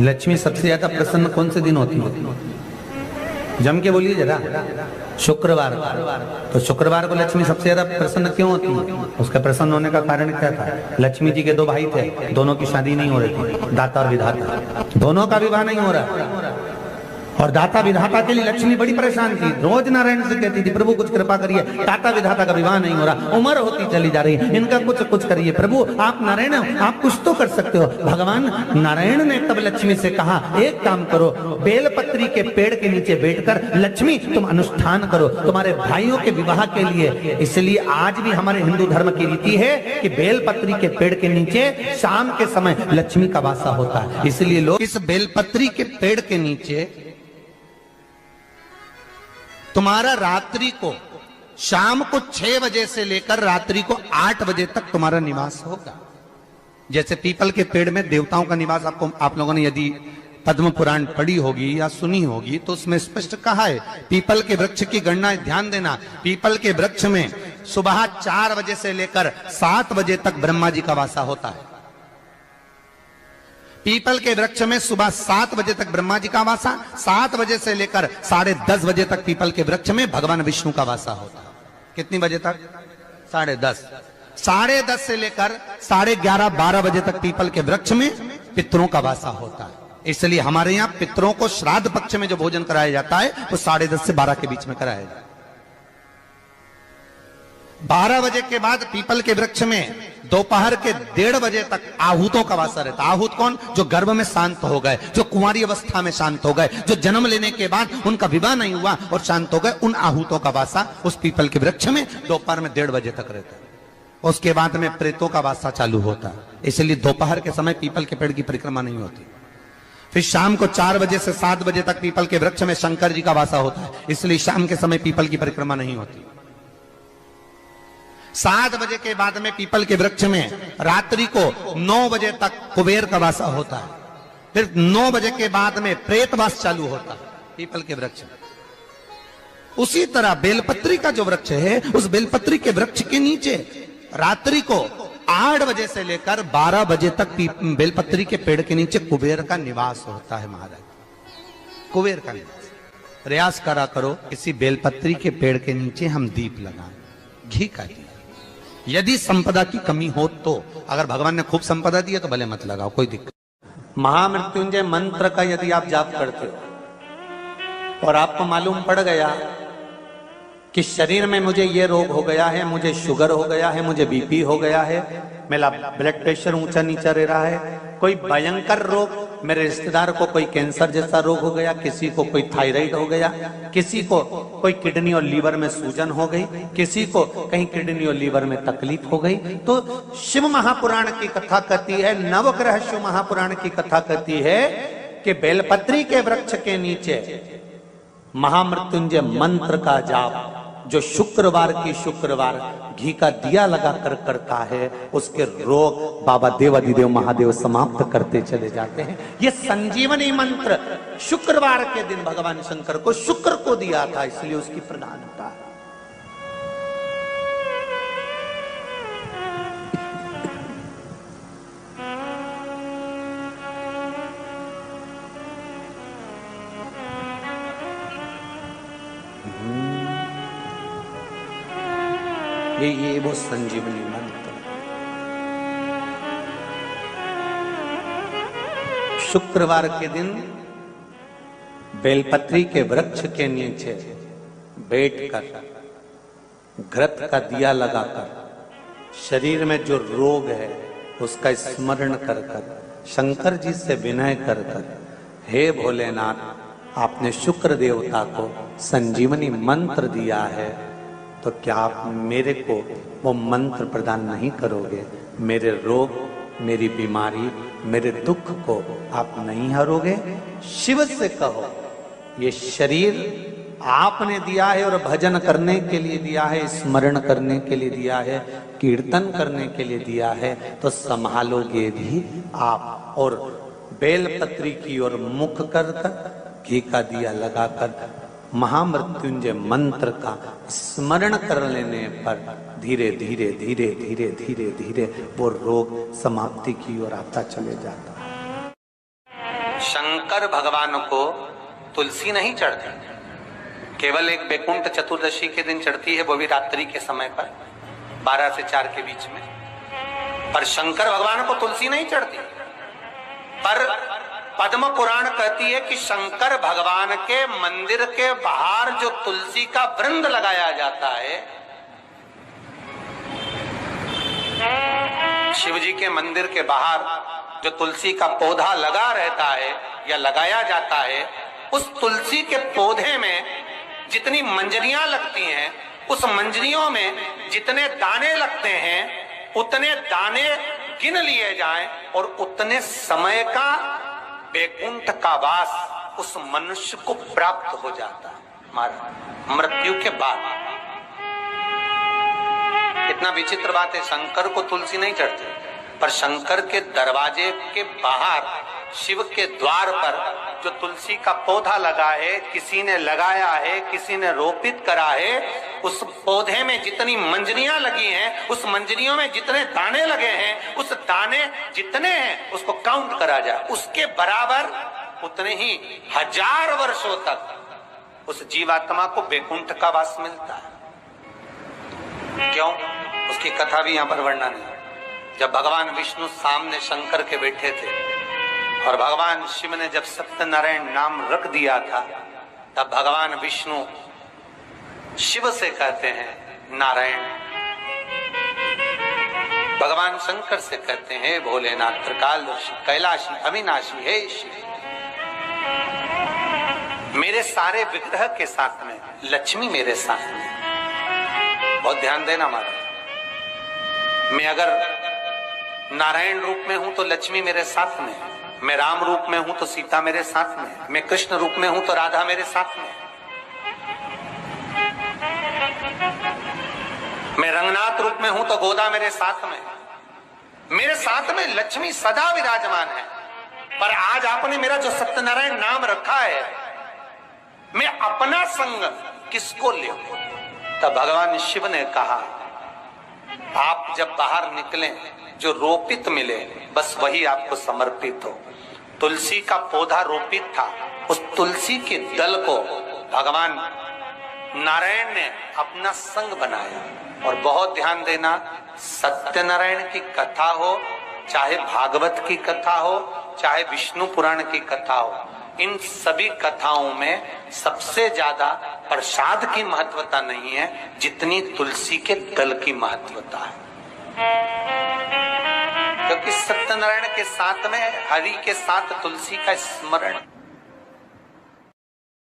लक्ष्मी सबसे ज्यादा प्रसन्न कौन से दिन होती है? जम के बोलिए जरा। शुक्रवार। तो शुक्रवार को लक्ष्मी सबसे ज्यादा प्रसन्न क्यों होती है? उसका प्रसन्न होने का कारण क्या था? लक्ष्मी जी के दो भाई थे, दोनों की शादी नहीं हो रही थी, दाता और विधाता, दोनों का विवाह नहीं हो रहा। और दाता विधाता के लिए लक्ष्मी बड़ी परेशान थी, रोज नारायण से कहती थी प्रभु कुछ कृपा करिए, दाता विधाता का विवाह नहीं हो रहा, उम्र होती चली जा रही, इनका कुछ करिए प्रभु, आप नारायण आप कुछ तो कर सकते हो। भगवान नारायण ने तब लक्ष्मी से कहा एक काम करो, बेलपत्री के पेड़ के नीचे बैठकर लक्ष्मी तुम अनुष्ठान करो तुम्हारे भाइयों के विवाह के लिए। इसलिए आज भी हमारे हिंदू धर्म की रीति है कि बेलपत्री के पेड़ के नीचे शाम के समय लक्ष्मी का वासा होता है। इसलिए लोग इस बेलपत्री के पेड़ के नीचे तुम्हारा रात्रि को शाम को 6 बजे से लेकर रात्रि को 8 बजे तक तुम्हारा निवास होगा। जैसे पीपल के पेड़ में देवताओं का निवास, आपको आप लोगों ने यदि पद्म पुराण पढ़ी होगी या सुनी होगी तो उसमें स्पष्ट कहा है, पीपल के वृक्ष की गणना ध्यान देना, पीपल के वृक्ष में सुबह 4 बजे से लेकर 7 बजे तक ब्रह्मा जी का वासा होता है। पीपल के वृक्ष में सुबह 7 बजे तक ब्रह्मा जी का वासा, 7 बजे से लेकर 10:30 बजे तक पीपल के वृक्ष में भगवान विष्णु का वासा होता है। कितनी बजे तक? 10:30। 10:30 से लेकर 11:30-12 बजे तक पीपल के वृक्ष में पितरों का वासा होता है। इसलिए हमारे यहाँ पितरों को श्राद्ध पक्ष में जो भोजन कराया जाता है वो 10:30 से 12 के बीच में कराया जाता है। 12 बजे के बाद पीपल के वृक्ष में दोपहर के 1:30 बजे तक आहूतों का वासा रहता है। आहूत कौन? जो गर्भ में शांत हो गए, जो कुंवारी अवस्था में शांत हो गए, जो जन्म लेने के बाद उनका विवाह नहीं हुआ और शांत हो गए, उन आहूतों का वासा उस पीपल के वृक्ष में दोपहर में 1:30 बजे तक रहता है। उसके बाद में प्रेतों का वासा चालू होता है। इसलिए दोपहर के समय पीपल के पेड़ की परिक्रमा नहीं होती। फिर शाम को 4 बजे से 7 बजे तक पीपल के वृक्ष में शंकर जी का वासा होता है। इसलिए शाम के समय पीपल की परिक्रमा नहीं होती। 7 बजे के बाद में पीपल के वृक्ष में रात्रि को 9 बजे तक कुबेर का वासा होता है। फिर 9 बजे के बाद में प्रेतवास चालू होता है पीपल के वृक्ष में। उसी तरह बेलपत्री का जो वृक्ष है, उस बेलपत्री के वृक्ष के नीचे रात्रि को 8 बजे से लेकर 12 बजे तक बेलपत्री के पेड़ के नीचे कुबेर का निवास होता है। महाराज, कुबेर का निवास। प्रयास करा करो इसी बेलपत्री के पेड़ के नीचे हम दीप लगाएं, घी का दीप। यदि संपदा की कमी हो तो, अगर भगवान ने खूब संपदा दी है तो भले मत लगाओ, कोई दिक्कत। महामृत्युंजय मंत्र का यदि आप जाप करते हो और आपको मालूम पड़ गया कि शरीर में मुझे ये रोग हो गया है, मुझे शुगर हो गया है, मुझे बीपी हो गया है, मेरा ब्लड प्रेशर ऊंचा नीचा रह रहा है, कोई भयंकर रोग, मेरे रिश्तेदार को कोई कैंसर जैसा रोग हो गया, किसी को कोई थायराइड हो गया, किसी को कोई किडनी और लीवर में सूजन हो गई, किसी को कहीं किडनी और लीवर में तकलीफ हो गई, तो शिव महापुराण की कथा कहती है, नवग्रह शिव महापुराण की कथा कहती है कि बेलपत्री के वृक्ष के नीचे महामृत्युंजय मंत्र का जाप जो शुक्रवार की शुक्रवार घी का दिया लगा कर करता है, उसके रोग बाबा देवाधिदेव महादेव समाप्त करते चले जाते हैं। ये संजीवनी मंत्र शुक्रवार के दिन भगवान शंकर को शुक्र को दिया था, इसलिए उसकी प्रधानता है। ये वो संजीवनी मंत्र। शुक्रवार के दिन बेलपत्री के वृक्ष के नीचे बैठकर घृत का दिया लगाकर शरीर में जो रोग है उसका स्मरण कर कर शंकर जी से विनय कर कर, हे भोलेनाथ, आपने शुक्र देवता को संजीवनी मंत्र दिया है, तो क्या आप मेरे को वो मंत्र प्रदान नहीं करोगे? मेरे रोग, मेरी बीमारी, मेरे दुख को आप नहीं हरोगे? शिव से कहो, ये शरीर आपने दिया है और भजन करने के लिए दिया है, स्मरण करने के लिए दिया है, कीर्तन करने के लिए दिया है, तो संभालोगे भी आप। और बेलपत्री की ओर मुख कर घी का दिया लगाकर महामृत्युंजय मंत्र का स्मरण कर लेने पर धीरे धीरे धीरे धीरे धीरे धीरे वो रोग समाप्ति की ओर आता चले जाता है। शंकर भगवान को तुलसी नहीं चढ़ती, केवल एक बैकुंठ चतुर्दशी के दिन चढ़ती है, वो भी रात्रि के समय पर 12 से 4 के बीच में। पर शंकर भगवान को तुलसी नहीं चढ़ती। पर पद्म पुराण कहती है कि शंकर भगवान के मंदिर के बाहर जो तुलसी का वृंद लगाया जाता है, शिव जी के मंदिर के बाहर जो तुलसी का पौधा लगा रहता है या लगाया जाता है, उस तुलसी के पौधे में जितनी मंजरियां लगती हैं, उस मंजरियों में जितने दाने लगते हैं, उतने दाने गिन लिए जाएं और उतने समय का बैकुंठ का वास उस मनुष्य को प्राप्त हो जाता है मृत्यु के बाद। इतना विचित्र बात है, शंकर को तुलसी नहीं चढ़ती, पर शंकर के दरवाजे के बाहर शिव के द्वार पर जो तुलसी का पौधा लगा है, किसी ने लगाया है, किसी ने रोपित करा है, उस पौधे में जितनी मंजरियां लगी हैं, उस मंजरियों में जितने दाने लगे हैं, उस दाने जितने हैं उसको काउंट करा जाए, उसके बराबर उतने ही 1000 वर्षों तक उस जीवात्मा को बैकुंठ का वास मिलता है। क्यों? उसकी कथा भी यहां पर वर्णन है। जब भगवान विष्णु सामने शंकर के बैठे थे और भगवान शिव ने जब सत्यनारायण नाम रख दिया था, तब भगवान विष्णु शिव से कहते हैं नारायण। भगवान शंकर से कहते हैं भोलेनाथ, त्रिकालदर्शी, कैलाशी, अविनाशी, हे शिव। मेरे सारे विग्रह के साथ में लक्ष्मी मेरे साथ में। बहुत ध्यान देना महाराज, मैं अगर नारायण रूप में हूं तो लक्ष्मी मेरे साथ में, मैं राम रूप में हूं तो सीता मेरे साथ में, मैं कृष्ण रूप में हूं तो राधा मेरे साथ में, मैं रंगनाथ रूप में हूं तो गोदा मेरे साथ में, मेरे साथ में लक्ष्मी सदा विराजमान है। पर आज आपने मेरा जो सत्यनारायण नाम रखा है, मैं अपना संग किसको ले? तब भगवान शिव ने कहा, आप जब बाहर निकले जो रोपित मिले बस वही आपको समर्पित हो। तुलसी का पौधा रोपित था, उस तुलसी के दल को भगवान नारायण ने अपना संग बनाया। और बहुत ध्यान देना, सत्यनारायण की कथा हो, चाहे भागवत की कथा हो, चाहे विष्णु पुराण की कथा हो, इन सभी कथाओं में सबसे ज्यादा प्रसाद की महत्वता नहीं है जितनी तुलसी के दल की महत्वता है। क्योंकि सत्यनारायण के साथ में हरि के साथ तुलसी का स्मरण